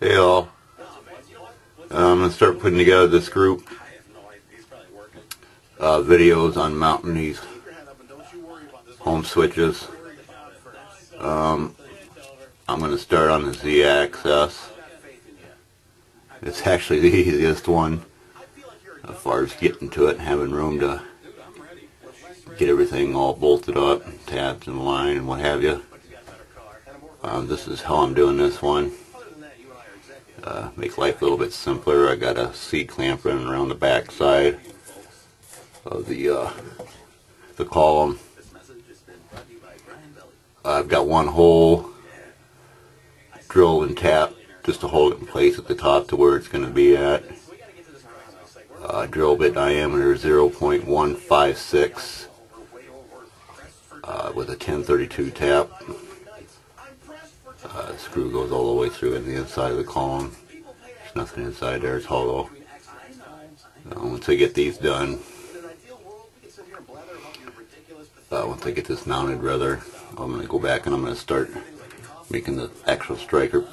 Hey all, I'm going to start putting together this group videos on mounting these home switches. I'm going to start on the Z-axis. It's actually the easiest one as far as getting to it and having room to get everything all bolted up, tabs in line and what have you. This is how I'm doing this one. Make life a little bit simpler. I got a C-clamp running around the back side of the column. I've got one hole drilled and tapped just to hold it in place at the top to where it's going to be at. Drill bit diameter 0.156 with a 1032 tap. The screw goes all the way through in the inside of the column. There's nothing inside there, it's hollow. Once I get these done, once I get this mounted rather, I'm going to go back and I'm going to start making the actual striker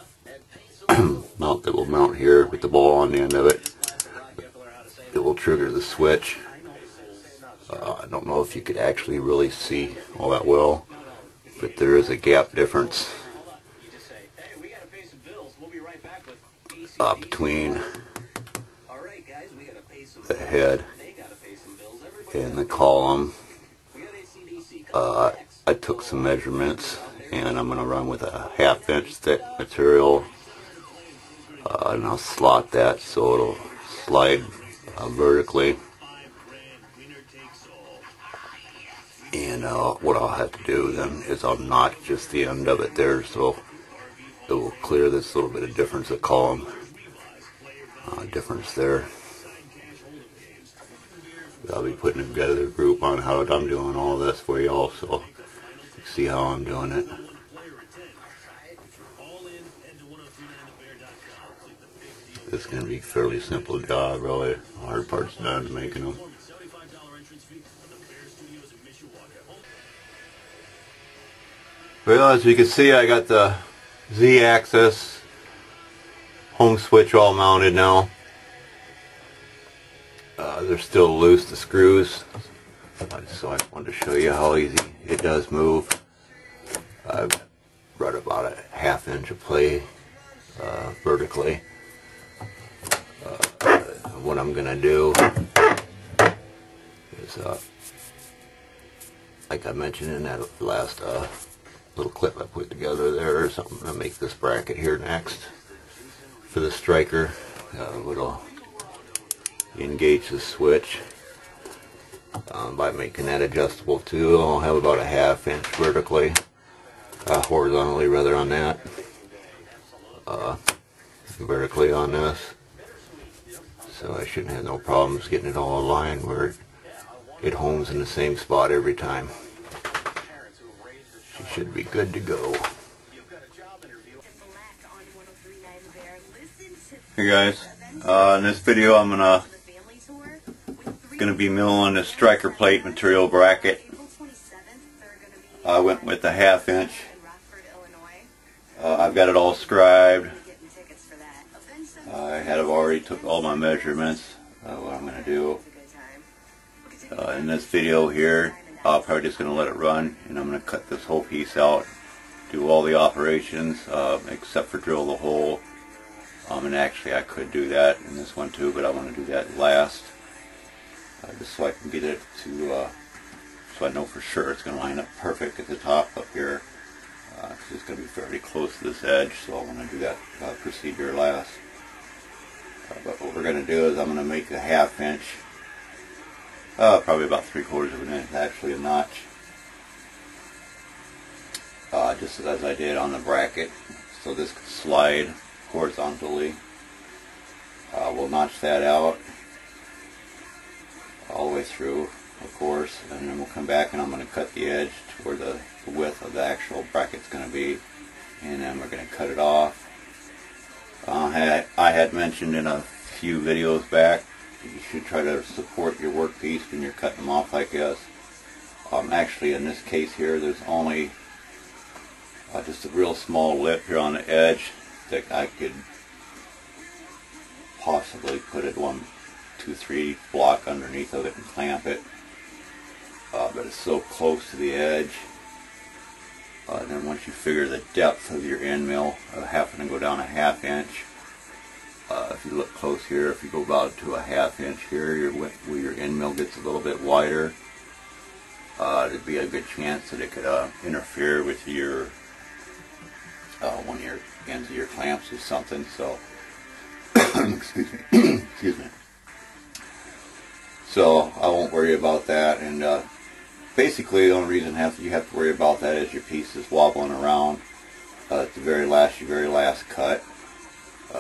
mount that will mount here with the ball on the end of it. It will trigger the switch. I don't know if you could actually really see all that well, but there is a gap difference between the head and the column. I took some measurements and I'm going to run with a 1/2 inch thick material, and I'll slot that so it'll slide vertically. And what I'll have to do then is I'll notch just the end of it there so it will clear this little bit of difference of column difference there. I'll be putting together a group on how I'm doing all this for you also. See how I'm doing it. This is going to be a fairly simple job, really. The hard part's done making them. Well, as you can see, I got the Z-axis home switch all mounted now. They're still loose, the screws, so I wanted to show you how easy it does move. I've brought about a 1/2 inch of play vertically. What I'm going to do is, like I mentioned in that last little clip I put together there, something to make this bracket here next for the striker. It'll engage the switch by making that adjustable too. I'll have about a 1/2 inch vertically, horizontally rather on that, vertically on this. So I shouldn't have no problems getting it all aligned where it homes in the same spot every time. She should be good to go. Hey guys, in this video I'm gonna be milling the striker plate material bracket. I went with a 1/2 inch. I've got it all scribed. I already took all my measurements. What I'm going to do in this video here, I'm probably just going to let it run, and I'm going to cut this whole piece out, do all the operations except for drill the hole. And actually I could do that in this one too, but I want to do that last, just so I can get it to, so I know for sure it's going to line up perfect at the top up here. It's going to be fairly close to this edge, so I want to do that procedure last. But what we're going to do is I'm going to make a 1/2 inch, probably about 3/4 of an inch, actually a notch, just as I did on the bracket, so this could slide horizontally. We'll notch that out all the way through, of course, and then we'll come back and I'm going to cut the edge to where the width of the actual bracket's going to be, and then we're going to cut it off. I had mentioned in a few videos back, you should try to support your workpiece when you're cutting them off like this. Actually in this case here, there's only just a real small lip here on the edge that I could possibly put it 1, 2, 3 block underneath of it and clamp it. But it's so close to the edge. And then once you figure the depth of your end mill, having to go down a 1/2 inch. If you look close here, if you go about to a 1/2 inch here, where your end mill gets a little bit wider, there'd be a good chance that it could interfere with your one of your ends of your clamps or something. So, excuse me, excuse me. So I won't worry about that. And basically, the only reason you have to worry about that is your piece is wobbling around at the your very last cut.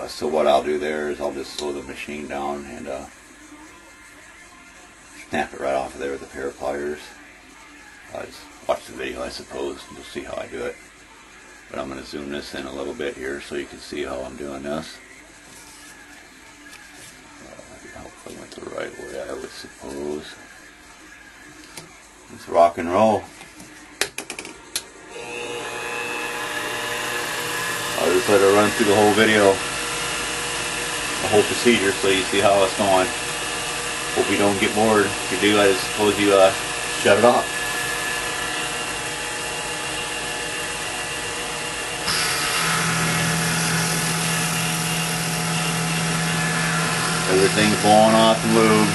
So what I'll do there is I'll just slow the machine down and snap it right off of there with a pair of pliers. Just watch the video, I suppose, and you'll see how I do it. But I'm going to zoom this in a little bit here so you can see how I'm doing this. Hopefully I went the right way, I would suppose. Let's rock and roll. I'll just let it run through the whole video, the whole procedure, so you see how it's going. Hope you don't get bored. If you do, I just suppose you shut it off. Everything's blowing off the lube.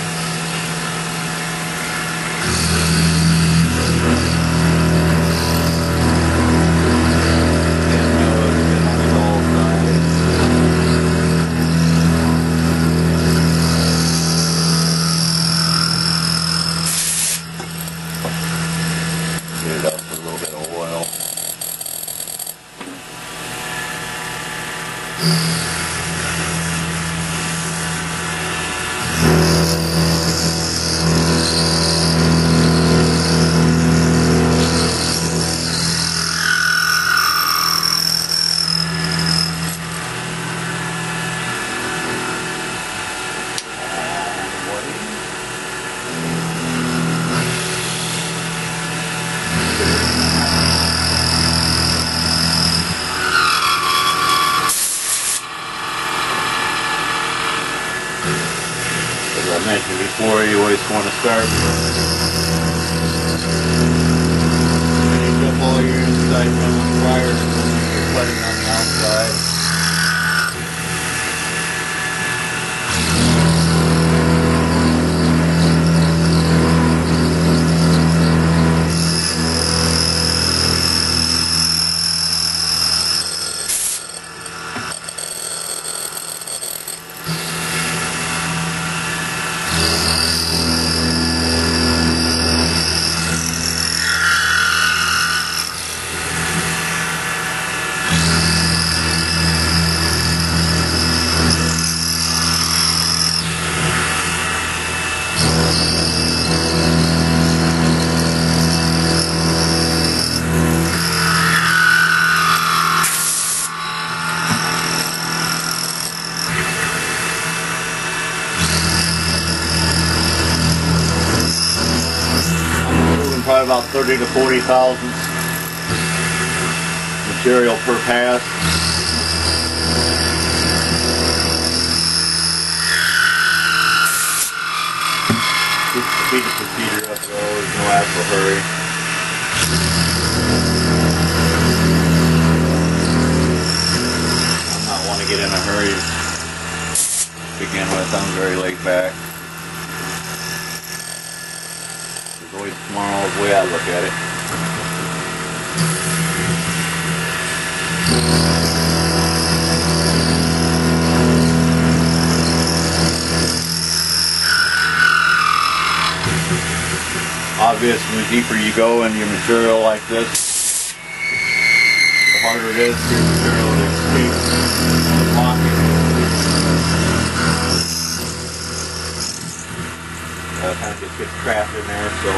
Get it up with a little bit of oil. As I mentioned before, you always want to start finish up all your inside running wires and you're cutting on the outside. Probably about 30 to 40 thousandths material per pass. Just speed the procedure up though, there's no actual hurry. I'm not one to get in a hurry to begin with, I'm very laid back. Always tomorrow is the way I look at it. Obviously, the deeper you go in your material like this, the harder it is for your material to escape the pocket. Kind of just gets trapped in there, so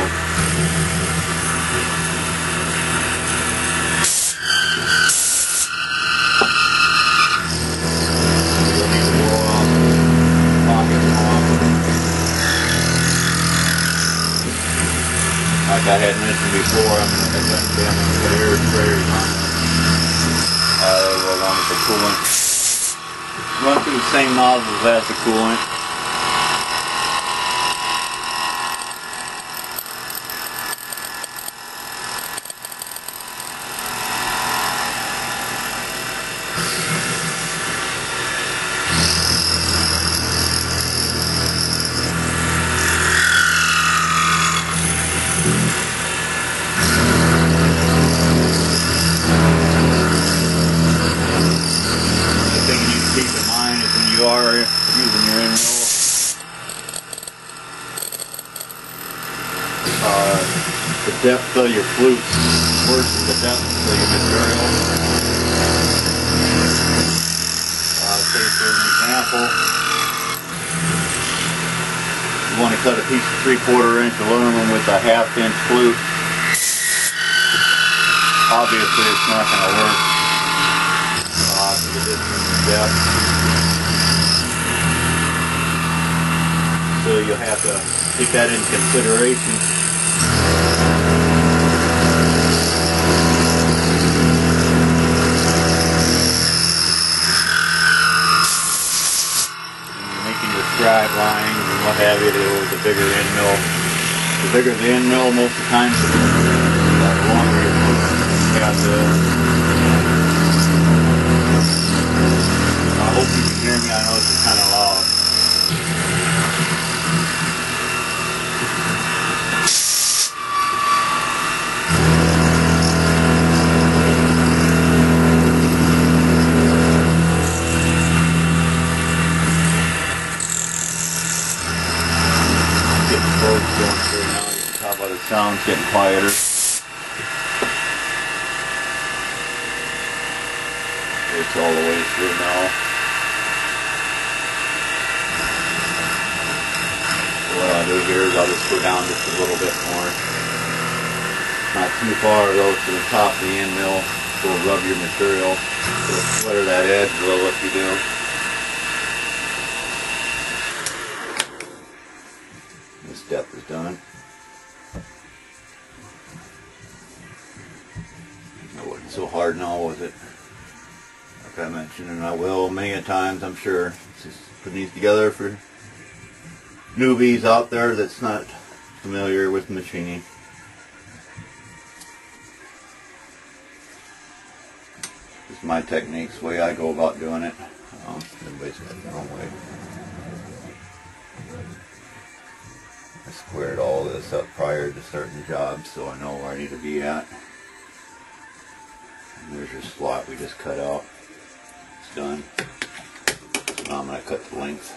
you'll need to blow off the pocket off. Like I had mentioned before, I'm going to put air sprayers on. along with the coolant. Run through the same nozzles as the coolant. You are using your end mill. The depth of your flutes versus the depth of your material. Say for an example, you want to cut a piece of 3/4 inch aluminum with a 1/2 inch flute. Obviously it's not going to work to the different depth. So you'll have to take that into consideration. When you're making your scribe lines and what have you, with the bigger end mill. The bigger the end mill, most of the time, the longer your cast is. I hope you can hear me. I know it's kind of loud. Going through now. You can tell by the sounds getting quieter. It's all the way through now. So what I'll do here is I'll just go down just a little bit more. Not too far though to the top of the end mill. So we'll rub your material. So sweater that edge a little if you do. This depth is done. It wasn't so hard now, was it? Like I mentioned, and I will many times, I'm sure. It's just putting these together for newbies out there that's not familiar with machining. This is my techniques, the way I go about doing it. Everybody's got their own way. I squared all this up prior to starting the job, so I know where I need to be at. And there's your slot we just cut out. It's done. So now I'm going to cut the length.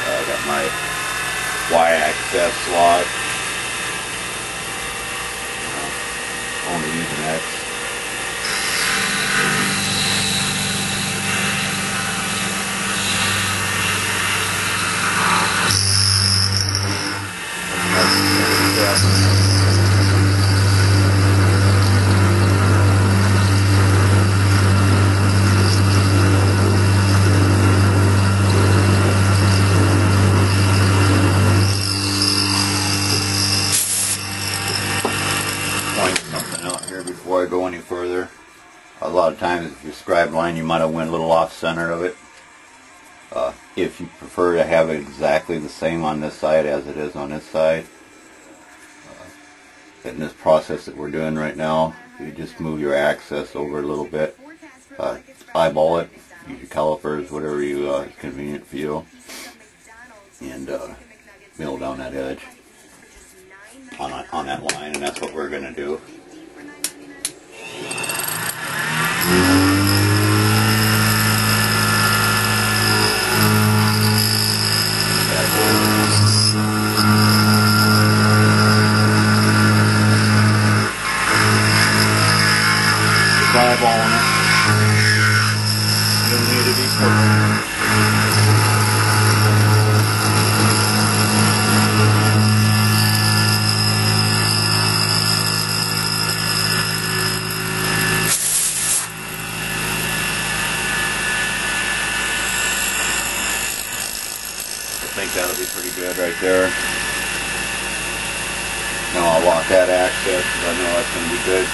I got my Y-access slot. Only using X. Before I go any further, a lot of times if your scribe line you might have went a little off center of it. If you prefer to have it exactly the same on this side as it is on this side, in this process that we're doing right now, you just move your axis over a little bit, eyeball it, use your calipers, whatever you is convenient for you, and mill down that edge on that line, and that's what we're going to do. Eyeballing it. You don't need to be perfect. I think that'll be pretty good right there. Now I'll lock that access because I know that's going to be good.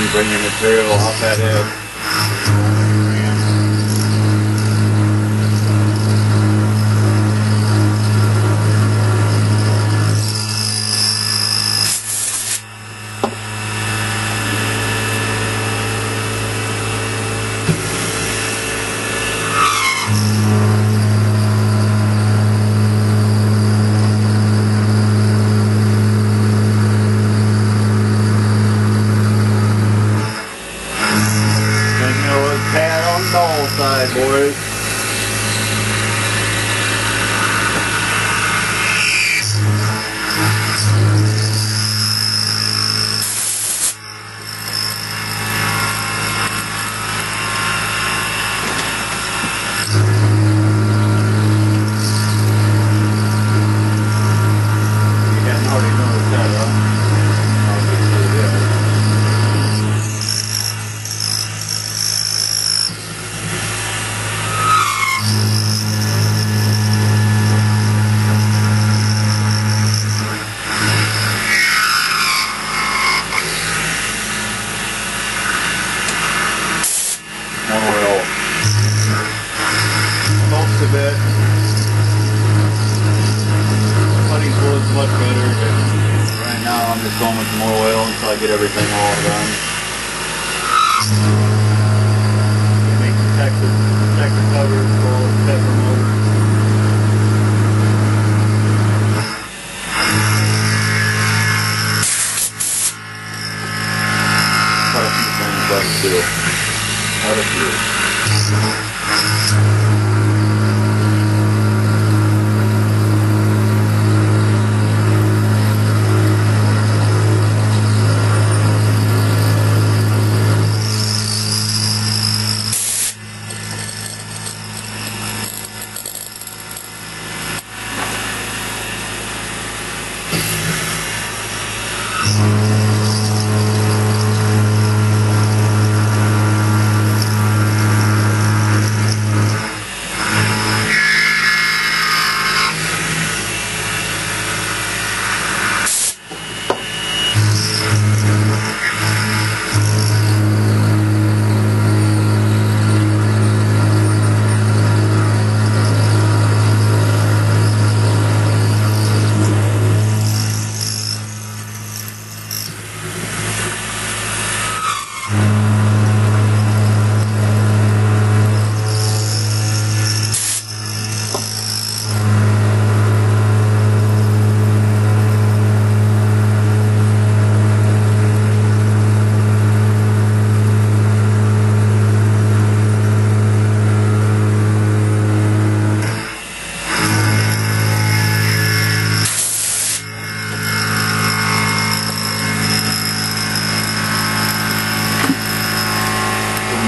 can bring your material off that edge. Side, boys. You hadn't already noticed that, huh? A bit. Putting fluid's much better, but right now I'm just going with some more oil until I get everything all done. Make protector covers for all the pepper motors. Quite a few things left to do. Quite a few.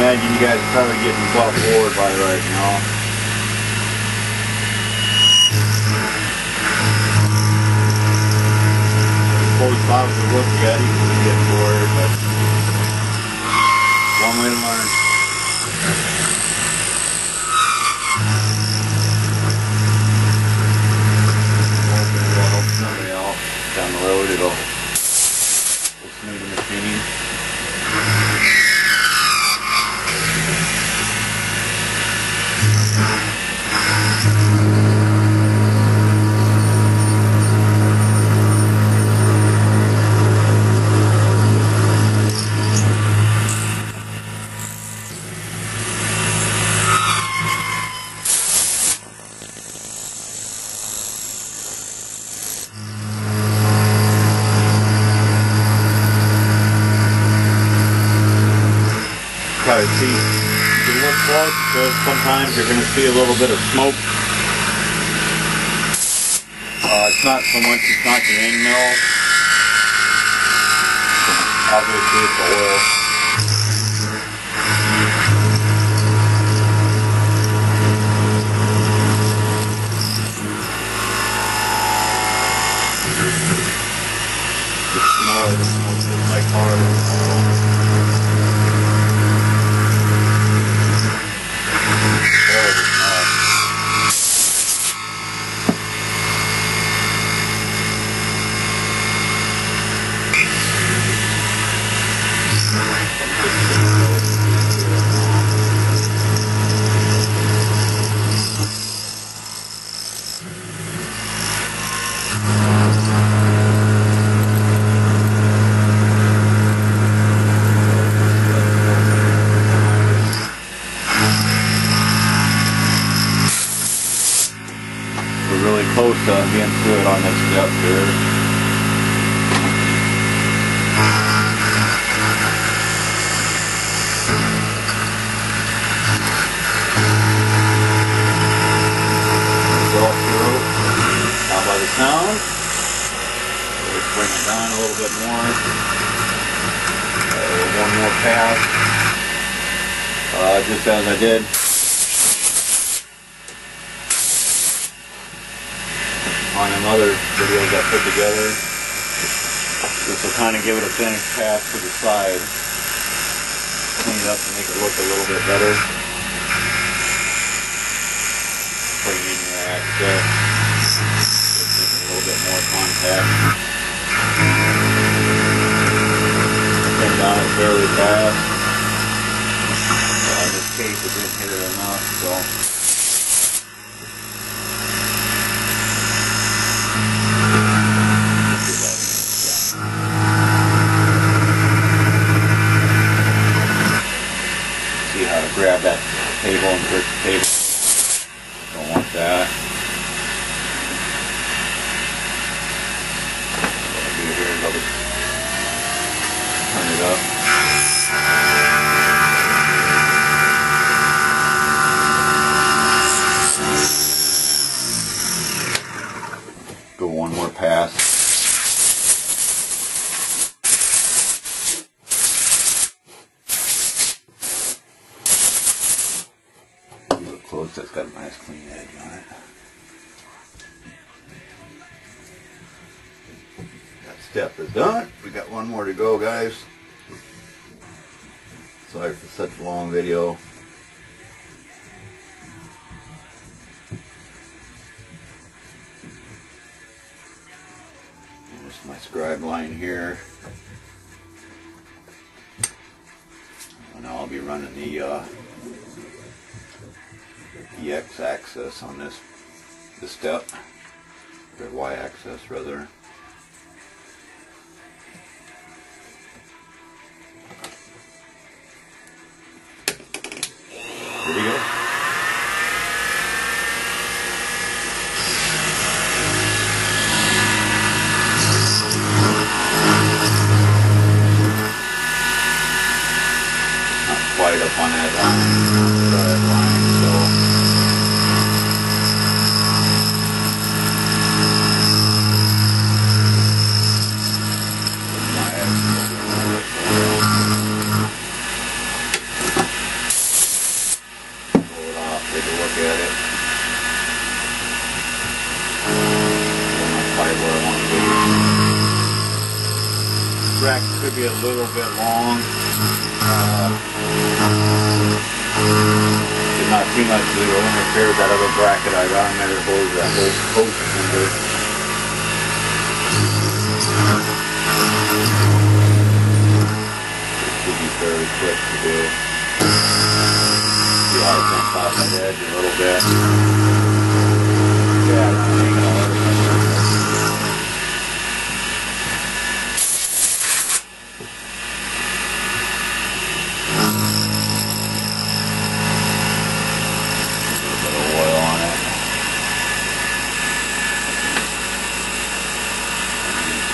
Imagine you guys are probably getting buck bored by right now. Suppose if I was to look at it, you would get bored, but one way to learn. Hopefully it'll help somebody out down the road. It'll smooth the machining. Probably see if you look close, because sometimes you're going to see a little bit of smoke. It's not so much, it's not the end mill. Obviously it's the oil. It's more of the smoke, it's like hard. being fluid on this step here. All through. Now by the sound, let's bring it down a little bit more. One more pass. Just as I did on them other videos I put together. This will kind of give it a finished pass to the side. Clean it up to make it look a little bit better. Putting in your access. Just a little bit more contact. Came down it fairly fast. This case it didn't hit it enough, so. See how to grab that table and push the table. Don't want that. What I'll do here is I'll just turn it up. Go one more pass. Look close, that's got a nice clean edge on it. That step is done. We got one more to go, guys. Sorry for such a long video. There's my scribe line here. And now I'll be running the X-axis on this step, or Y-axis rather. Here we go. Not quite up on that line, so take a look at it. I'm not quite where I want to be. Bracket could be a little bit long. Did not too much to interfere with that other bracket I got. I measured that whole post under. It should be fairly quick to do. See how it's on top of the edge a little bit. Yeah, I'm hanging all over my surface. A little bit of oil on it.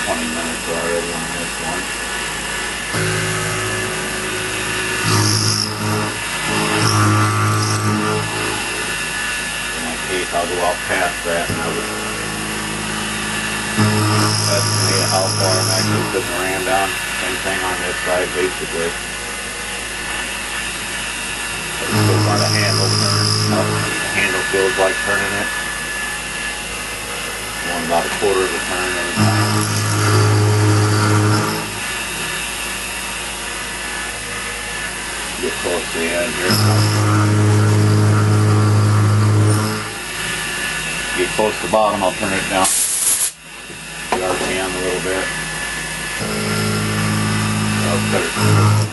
20 minutes already on this one. I'll go out past that and I'll just estimate how far I'm actually putting the ram down. Same thing on this side basically. It's still got a handle turn. The handle feels like turning it. Going about a quarter of a turn every time. Get close to the end here. Get close to the bottom, I'll turn it down the RPM a little bit. I'll cut it around.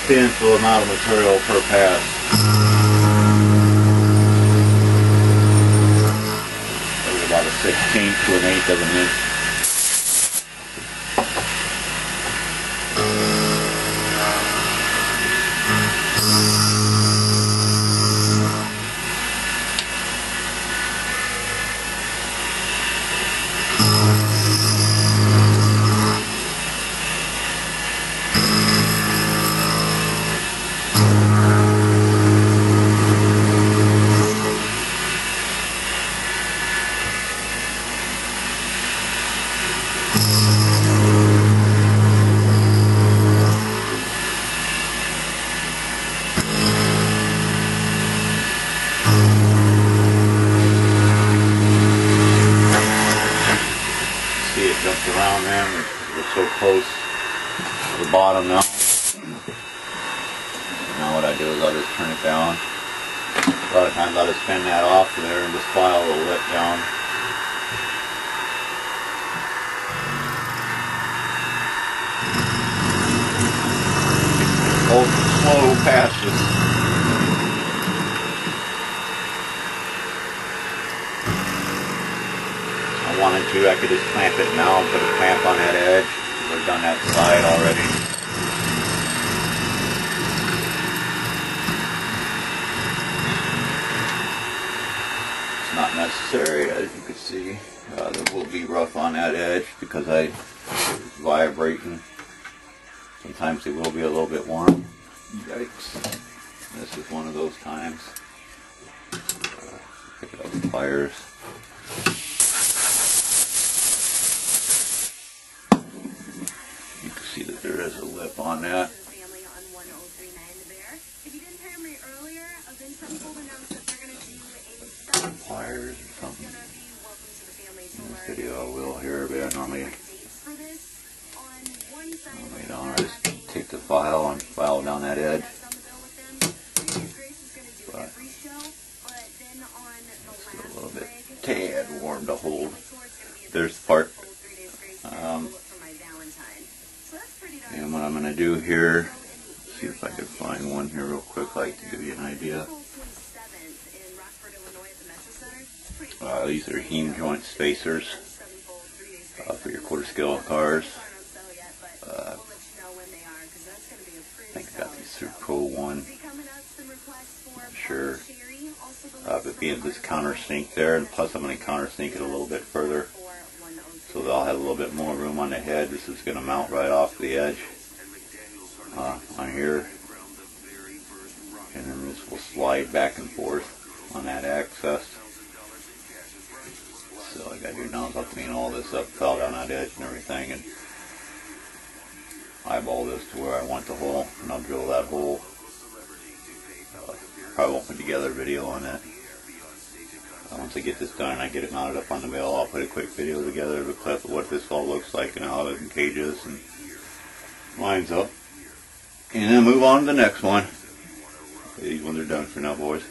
substantial amount of material per pass. About a 1/16 to an 1/8 of an inch. Jumped around there, we're so close to the bottom now. Now what I do is I'll just turn it down. A lot of times I'll just pin that off there and just file a little lip down. Hold slow passes. Wanted to, I could just clamp it now and put a clamp on that edge. We've done that side already. It's not necessary, as you can see. There will be rough on that edge because it's vibrating. Sometimes it will be a little bit warm. Yikes. This is one of those times. Pick it up with pliers. See that there is a lip on that. Pliers or something. In this video I will here, but I normally don't. I just take the file and file down that edge. But it's still a little bit tad warm to hold. There's the part. And what I'm going to do here, see if I can find one here real quick, like to give you an idea. These are heme joint spacers for your quarter scale cars. I think I got these through Pro One. Not sure. But being this countersink there, and plus I'm going to countersink it a little bit further. So I'll have a little bit more room on the head. This is going to mount right off the edge on here. And then this will slide back and forth on that access. So all I got to do now is I'll clean all this up, file down that edge and everything, and eyeball this to where I want the hole, and I'll drill that hole. Probably won't put together a video on that. Once I get this done and I get it mounted up on the mill, I'll put a quick video together of a clip of what this all looks like and how it engages and lines up. And then move on to the next one. These ones are done for now, boys.